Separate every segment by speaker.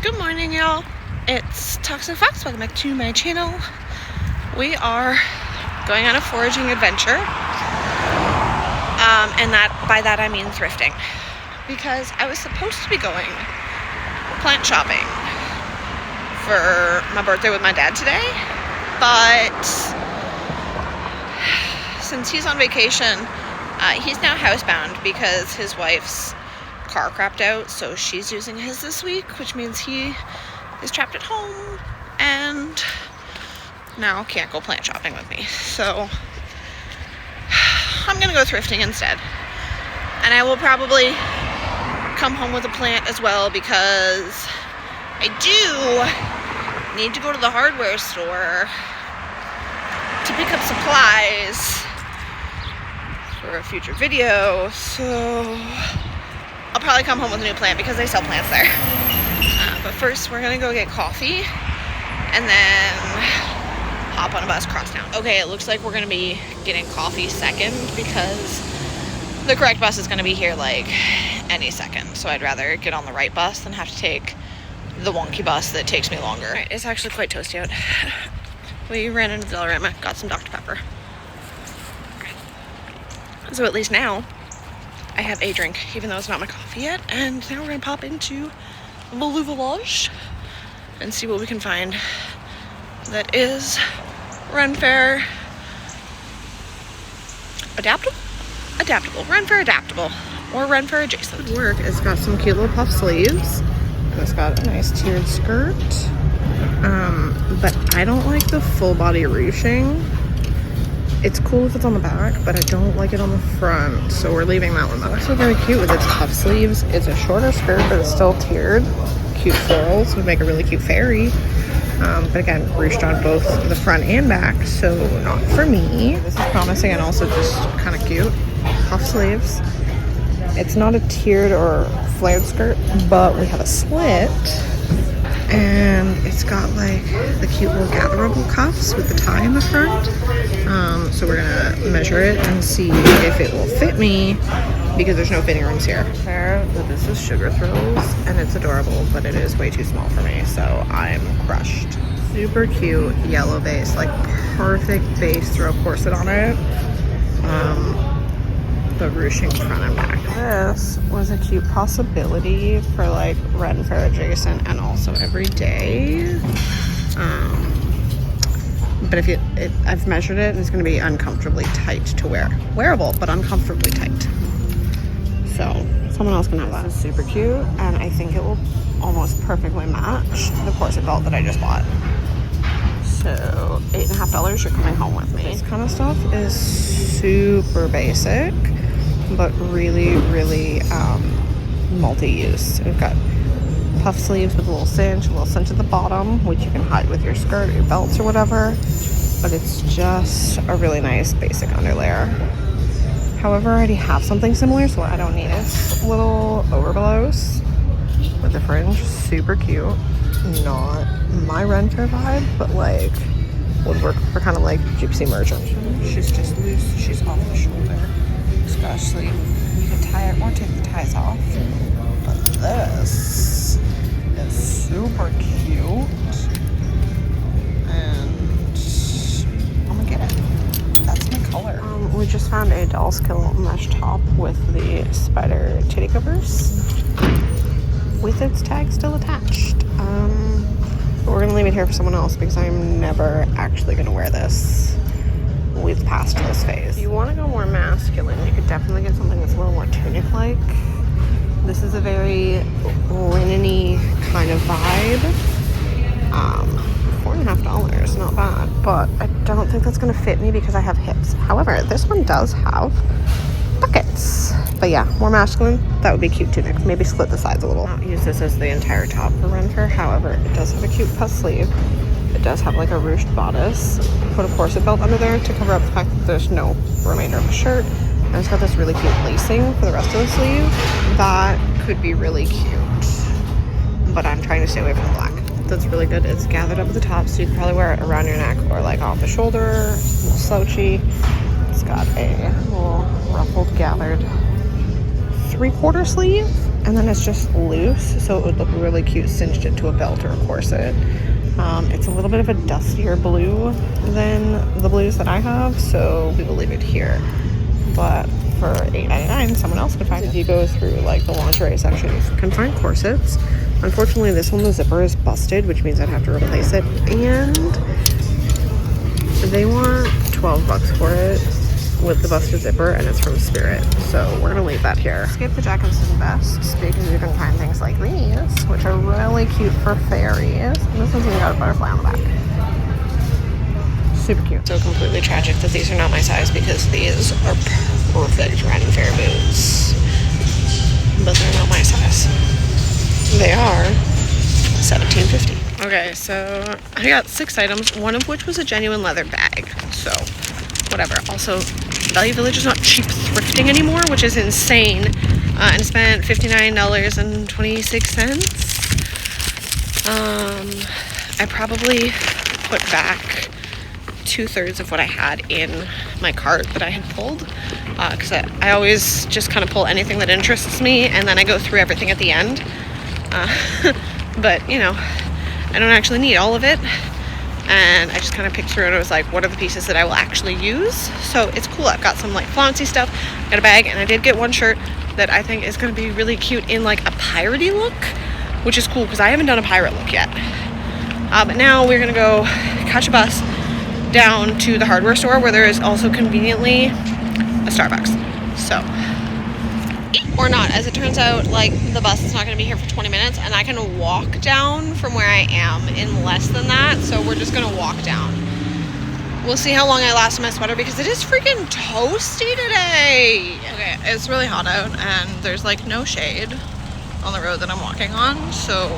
Speaker 1: Good morning, y'all. It's Toxic Fox. Welcome back to my channel. We are going on a foraging adventure. And by that I mean thrifting. Because I was supposed to be going plant shopping for my birthday with my dad today. But since he's on vacation, he's now housebound because his wife's car crapped out, so she's using his this week, which means he is trapped at home and now can't go plant shopping with me. So I'm gonna go thrifting instead, and I will probably come home with a plant as well because I do need to go to the hardware store to pick up supplies for a future video. So I'll probably come home with a new plant because they sell plants there. But first we're gonna go get coffee and then hop on a bus across town. Okay, it looks like we're gonna be getting coffee second because the correct bus is gonna be here like any second. So I'd rather get on the right bus than have to take the wonky bus that takes me longer. Right, it's actually quite toasty out. We ran into the Dollarama, got some Dr. Pepper. So at least now I have a drink, even though it's not my coffee yet. And now we're gonna pop into the Village and see what we can find that is Faire adaptable, Faire adaptable, or Faire adjacent. Good work. It's got some cute little puff sleeves, and it's got a nice tiered skirt. But I don't like the full body ruching. It's cool if it's on the back, but I don't like it on the front, so we're leaving that one behind. It's also very cute with its puff sleeves. It's a shorter skirt, but it's still tiered. Cute florals would make a really cute fairy. But again, ruched on both the front and back, so not for me. This is promising and also just kind of cute. Puff sleeves. It's not a tiered or flared skirt, but we have a slit. And it's got like the cute little gatherable cuffs with the tie in the front. So we're gonna measure it and see if it will fit me because there's no fitting rooms here. Faire, this is Sugar Thrills and it's adorable, but it is way too small for me, so I'm crushed. Super cute yellow base, like perfect base, throw a corset on it. The ruching front and back. This was a cute possibility for like Faire adjacent and also every day. But I've measured it and it's going to be uncomfortably tight to wear. Wearable, but uncomfortably tight. So someone else can have that. This is super cute, and I think it will almost perfectly match the corset belt that I just bought. So $8.50, you're coming home with me. This kind of stuff is super basic, but really, really multi-use. We've got puff sleeves with a little cinch at the bottom, which you can hide with your skirt or your belts or whatever. But it's just a really nice basic underlayer. However, I already have something similar, so I don't need it. Little overblows with the fringe, super cute. Not my Faire vibe, but like would work for kind of like gypsy merchant. She's just loose. She's off the shoulder. It's got a sleeve. You can tie it or take the ties off. But this is super cute, and I'm gonna get it. That's my color. We just found a doll skill mesh top with the spider titty covers with its tag still attached. But we're gonna leave it here for someone else because I'm never actually gonna wear this. We've passed this phase. If you want to go more masculine, you could definitely get something that's a little more tunic-like. This is a very linen-y kind of vibe. $4.50, not bad, but I don't think that's gonna fit me because I have hips. However, this one does have buckets. But yeah, more masculine, that would be cute tunic. Maybe split the sides a little. I don't use this as the entire top for Faire. However, it does have a cute puff sleeve. It does have like a ruched bodice. Put a corset belt under there to cover up the fact that there's no remainder of the shirt. And it's got this really cute lacing for the rest of the sleeve. That could be really cute. But I'm trying to stay away from the black. That's really good. It's gathered up at the top, so you can probably wear it around your neck or like off the shoulder, a little slouchy. It's got a little ruffled gathered 3/4 sleeve and then it's just loose, so it would look really cute cinched into a belt or a corset. It's a little bit of a dustier blue than the blues that I have, so we will leave it here. But for $8.99, someone else could find it. If you go through like the lingerie section, you can find corsets. Unfortunately, this one, the zipper is busted, which means I'd have to replace it, and they want $12 for it with the busted zipper, and it's from Spirit, so we're gonna leave that here. Skip the jackets and vests because you can find things like these, which are really cute for fairies. And this one's even got a butterfly on the back. Super cute. So completely tragic that these are not my size because these are perfect riding fair boots, but they're not my size. They are $17.50. Okay, so I got 6 items, one of which was a genuine leather bag, so whatever. Also, Value Village is not cheap thrifting anymore, which is insane, and spent $59.26. I probably put back 2/3 of what I had in my cart that I had pulled, because I always just kind of pull anything that interests me, and then I go through everything at the end. But, you know, I don't actually need all of it. And I just kind of picked through and I was like, what are the pieces that I will actually use? So it's cool. I've got some like flouncy stuff, got a bag, and I did get one shirt that I think is going to be really cute in like a piratey look, which is cool because I haven't done a pirate look yet. But now we're going to go catch a bus down to the hardware store where there is also conveniently a Starbucks. So, or not, as it turns out, like the bus is not going to be here for 20 minutes and I can walk down from where I am in less than that, so we're just going to walk down. We'll see how long I last in my sweater because it is freaking toasty today. Okay, it's really hot out and there's like no shade on the road that I'm walking on, so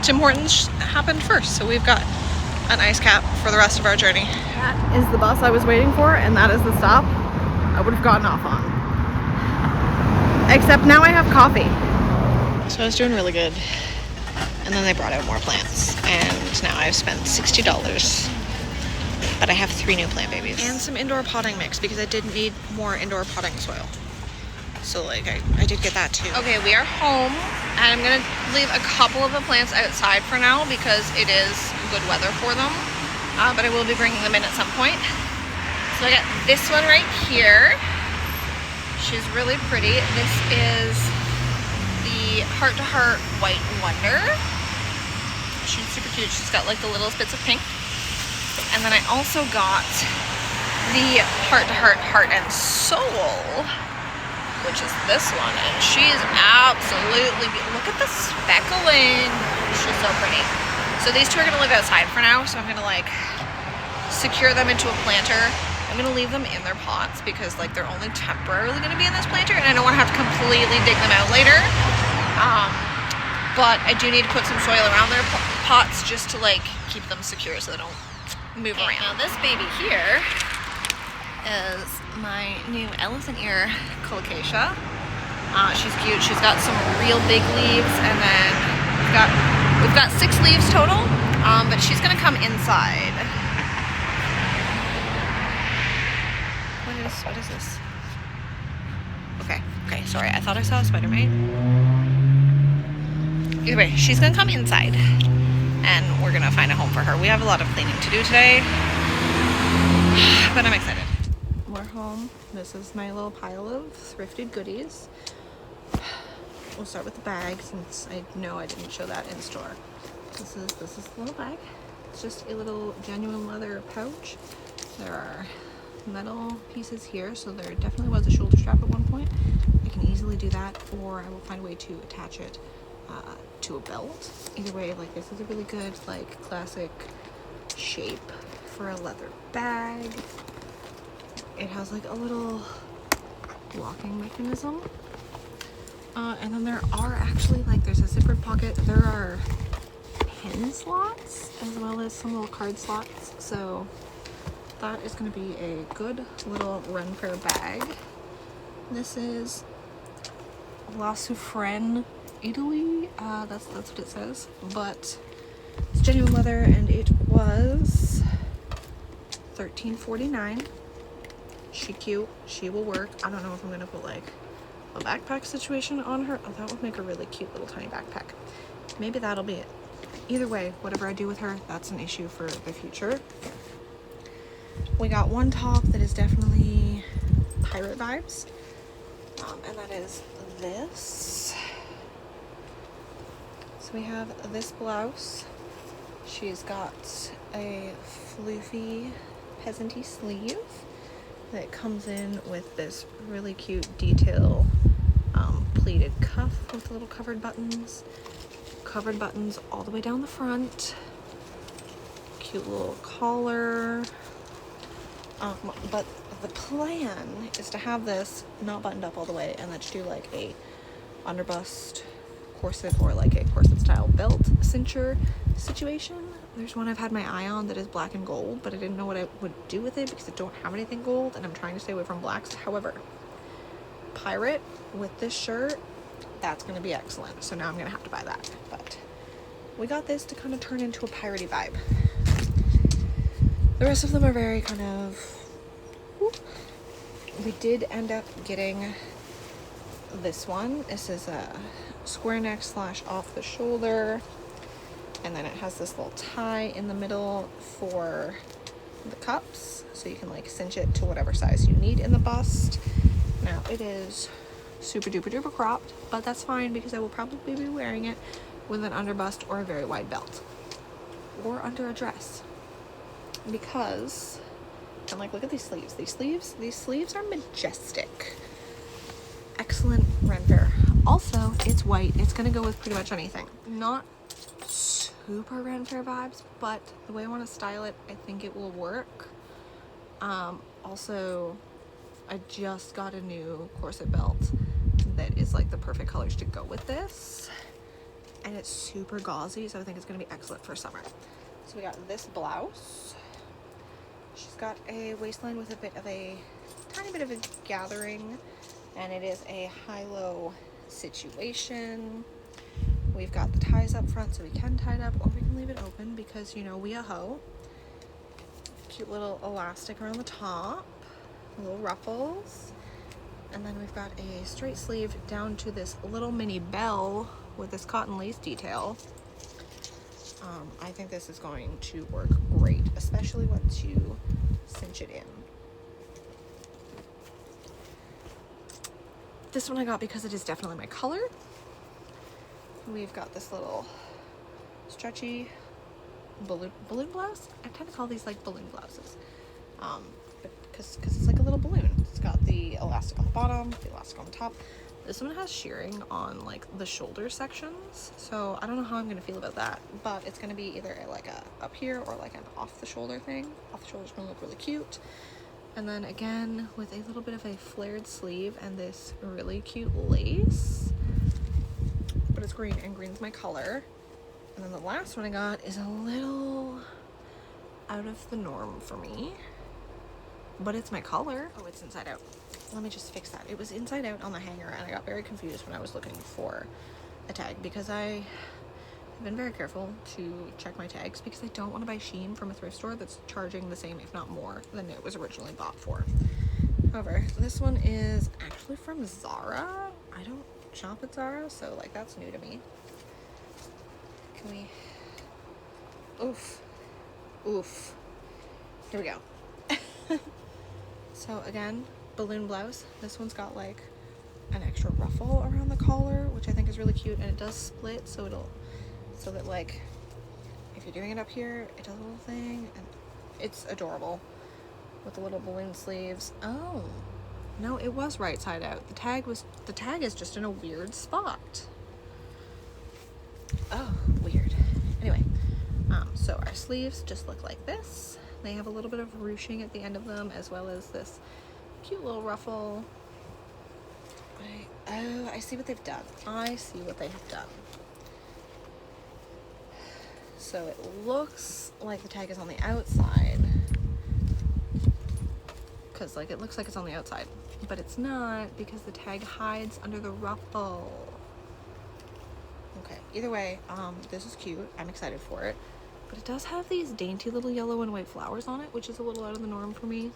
Speaker 1: Tim Hortons happened first, so we've got an ice cap for the rest of our journey. That is the bus I was waiting for, and that is the stop I would have gotten off on. Except now I have coffee. So I was doing really good, and then they brought out more plants, and now I've spent $60, but I have 3 new plant babies. And some indoor potting mix, because I did need more indoor potting soil. So like, I did get that too. Okay, we are home, and I'm gonna leave a couple of the plants outside for now, because it is good weather for them, but I will be bringing them in at some point. So I got this one right here. She's really pretty. This is the Heart to Heart White Wonder. She's super cute. She's got like the littlest bits of pink. And then I also got the Heart to Heart Heart and Soul, which is this one. And she's absolutely beautiful. Look at the speckling. She's so pretty. So these two are gonna live outside for now. So I'm gonna like secure them into a planter. I'm gonna leave them in their pots because like they're only temporarily gonna be in this planter, and I don't want to have to completely dig them out later. But I do need to put some soil around their pots just to like keep them secure so they don't move around. Now this baby here is my new elephant ear colocasia. She's cute. She's got some real big leaves, and then we've got 6 leaves total. But she's gonna come inside. What is this? Okay, sorry. I thought I saw a spider mite. Either way, she's gonna come inside and we're gonna find a home for her. We have a lot of cleaning to do today, but I'm excited. We're home. This is my little pile of thrifted goodies. We'll start with the bag since I know I didn't show that in store. This is the little bag. It's just a little genuine leather pouch. There are metal pieces here, so there definitely was a shoulder strap at one point. I can easily do that, or I will find a way to attach it to a belt. Either way, like this is a really good like classic shape for a leather bag. It has like a little locking mechanism, and then there are actually like there's a zippered pocket. There are pin slots as well as some little card slots, so that is going to be a good little run fair bag. This is La Soufrienne, Italy. That's what it says, but it's genuine leather, and it was $13.49. She cute. She will work. I don't know if I'm gonna put like a backpack situation on her. Oh, that would make a really cute little tiny backpack. Maybe that'll be it. Either way, whatever I do with her, that's an issue for the future. We got one top that is definitely pirate vibes, and that is this. So we have this blouse. She's got a floofy peasanty sleeve that comes in with this really cute detail pleated cuff with little covered buttons all the way down the front. Cute little collar. But the plan is to have this not buttoned up all the way and then to do like a underbust corset or like a corset style belt cincher situation. There's one I've had my eye on that is black and gold, but I didn't know what I would do with it because I don't have anything gold and I'm trying to stay away from blacks. However, pirate with this shirt, that's going to be excellent. So now I'm going to have to buy that. But we got this to kind of turn into a piratey vibe. The rest of them are very kind of... Whoop. We did end up getting this one. This is a square neck / off the shoulder. And then it has this little tie in the middle for the cups. So you can like cinch it to whatever size you need in the bust. Now it is super duper duper cropped, but that's fine because I will probably be wearing it with an underbust or a very wide belt. Or under a dress. Because, and like, look at these sleeves. These sleeves are majestic. Excellent render. Also, it's white. It's gonna go with pretty much anything. Not super Ren Faire vibes, but the way I want to style it, I think it will work. Also, I just got a new corset belt that is like the perfect colors to go with this. And it's super gauzy, so I think it's gonna be excellent for summer. So we got this blouse. She's got a waistline with a bit of a tiny bit of a gathering, and it is a high-low situation. We've got the ties up front so we can tie it up, or we can leave it open because, you know, we a hoe. Cute little elastic around the top, little ruffles, and then we've got a straight sleeve down to this little mini bell with this cotton lace detail. I think this is going to work great, especially once you cinch it in. This one I got because it is definitely my color. We've got this little stretchy balloon blouse. I tend to call these like balloon blouses, because it's like a little balloon. It's got the elastic on the bottom, the elastic on the top. This one has shearing on like the shoulder sections, so I don't know how I'm gonna feel about that, but it's gonna be either like a up here or like an off the shoulder thing. Off the shoulder is gonna look really cute. And then again with a little bit of a flared sleeve and this really cute lace, but it's green and green's my color. And then the last one I got is a little out of the norm for me, but it's my color. Oh, it's inside out. Let me just fix that. It was inside out on the hanger and I got very confused when I was looking for a tag because I have been very careful to check my tags because I don't want to buy Shein from a thrift store that's charging the same, if not more, than it was originally bought for. However, this one is actually from Zara. I don't shop at Zara, so like that's new to me. Can we... Oof. Oof. Here we go. So again, balloon blouse. This one's got like an extra ruffle around the collar, which I think is really cute, and it does split, so that like if you're doing it up here, it does a little thing, and it's adorable with the little balloon sleeves. Oh no, it was right side out. The tag is just in a weird spot. Oh, weird. Anyway, so our sleeves just look like this. They have a little bit of ruching at the end of them, as well as this cute little ruffle. I see what they've done. I see what they have done. So it looks like the tag is on the outside, because like it looks like it's on the outside, but it's not because the tag hides under the ruffle. Okay, either way, this is cute. I'm excited for it. But it does have these dainty little yellow and white flowers on it, which is a little out of the norm for me.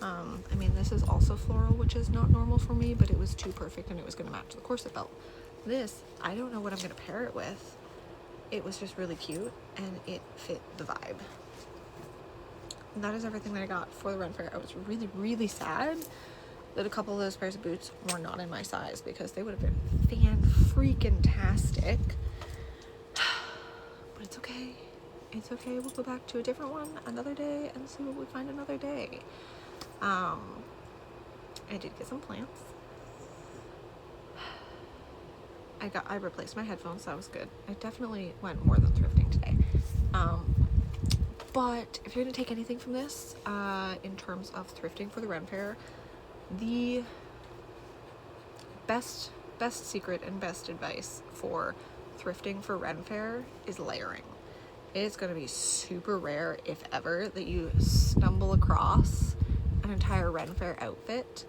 Speaker 1: I mean, this is also floral, which is not normal for me, but it was too perfect and it was going to match the corset belt. This, I don't know what I'm going to pair it with. It was just really cute and it fit the vibe. And that is everything that I got for the Ren Fair. I was really, really sad that a couple of those pairs of boots were not in my size because they would have been fan-freaking-tastic. But it's okay. It's okay. We'll go back to a different one another day and see what we find another day. I did get some plants. I replaced my headphones, so that was good. I definitely went more than thrifting today. But if you're gonna take anything from this, in terms of thrifting for the Ren Fair, the best secret and best advice for thrifting for Ren Fair is layering. It's gonna be super rare, if ever, that you stumble across an entire Ren Fair outfit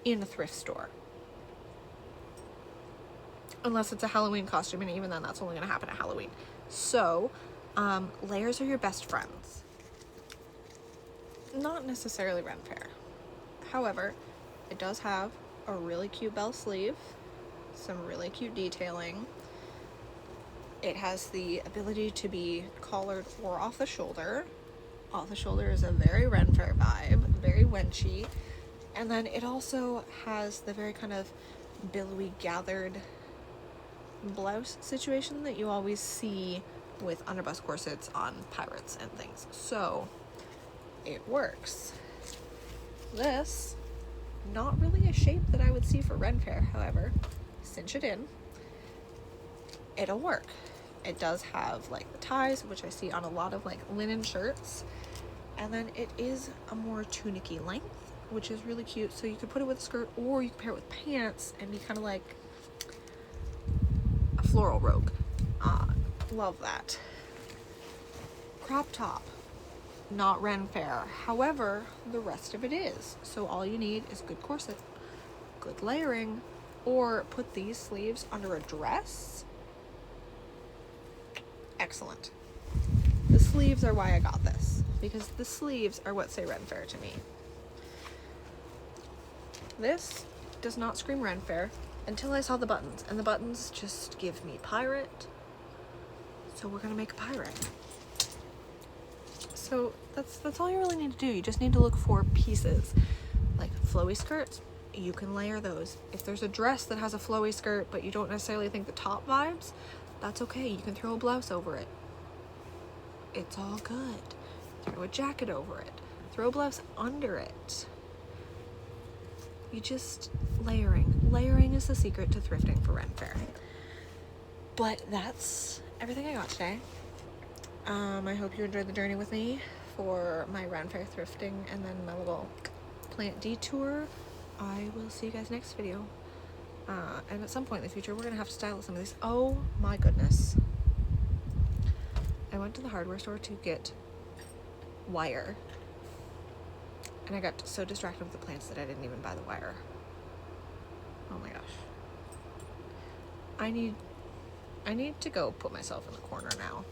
Speaker 1: in a thrift store. Unless it's a Halloween costume, and even then that's only gonna happen at Halloween. So, layers are your best friends. Not necessarily Ren Fair. However, it does have a really cute bell sleeve, some really cute detailing. It has the ability to be collared or off the shoulder. Off the shoulder is a very Ren Fair vibe, very wenchy. And then it also has the very kind of billowy gathered blouse situation that you always see with underbust corsets on pirates and things. So it works. This, not really a shape that I would see for Ren Fair, however, cinch it in, it'll work. It does have like the ties, which I see on a lot of like linen shirts, and then it is a more tunicky length, which is really cute. So you could put it with a skirt, or you could pair it with pants and be kind of like a floral rogue. Love that. Crop top, not Ren Fair. However, the rest of it is. So all you need is good corset, good layering, or put these sleeves under a dress. Excellent. The sleeves are why I got this, because the sleeves are what say Ren Fair to me. This does not scream Ren Fair until I saw the buttons, and the buttons just give me pirate. So we're gonna make a pirate. So that's all you really need to do. You just need to look for pieces. Like flowy skirts, you can layer those. If there's a dress that has a flowy skirt but you don't necessarily think the top vibes, that's okay. You can throw a blouse over it. It's all good. Throw a jacket over it. Throw a blouse under it. You just layering. Layering is the secret to thrifting for Ren Fair. But that's everything I got today. I hope you enjoyed the journey with me for my Ren Fair thrifting and then my little plant detour. I will see you guys next video. And at some point in the future, we're gonna have to style some of these. Oh my goodness. I went to the hardware store to get wire, and I got so distracted with the plants that I didn't even buy the wire. Oh my gosh. I need to go put myself in the corner now.